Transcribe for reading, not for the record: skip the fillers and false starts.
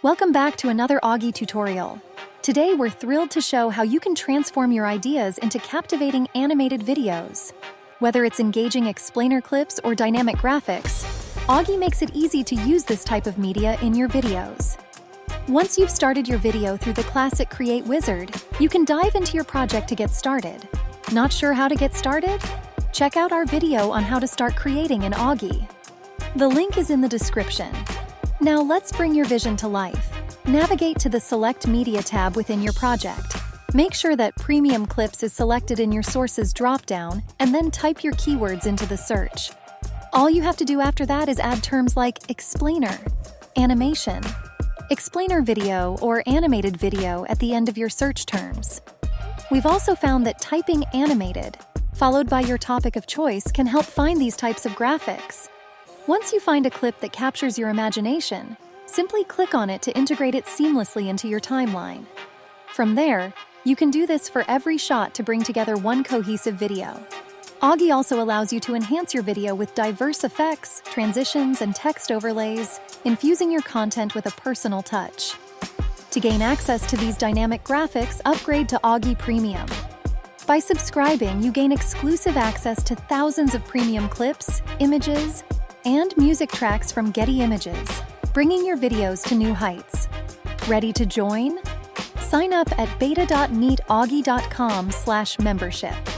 Welcome back to another Augie tutorial. Today we're thrilled to show how you can transform your ideas into captivating animated videos. Whether it's engaging explainer clips or dynamic graphics, Augie makes it easy to use this type of media in your videos. Once you've started your video through the classic Create Wizard, you can dive into your project to get started. Not sure how to get started? Check out our video on how to start creating in Augie. The link is in the description. Now let's bring your vision to life. Navigate to the Select Media tab within your project. Make sure that Premium Clips is selected in your Sources dropdown, and then type your keywords into the search. All you have to do after that is add terms like explainer, animation, explainer video, or animated video at the end of your search terms. We've also found that typing animated, followed by your topic of choice, can help find these types of graphics. Once you find a clip that captures your imagination, simply click on it to integrate it seamlessly into your timeline. From there, you can do this for every shot to bring together one cohesive video. Augie also allows you to enhance your video with diverse effects, transitions, and text overlays, infusing your content with a personal touch. To gain access to these dynamic graphics, upgrade to Augie Premium. By subscribing, you gain exclusive access to thousands of premium clips, images, and music tracks from Getty Images, bringing your videos to new heights. Ready to join? Sign up at beta.meetaugie.com/membership.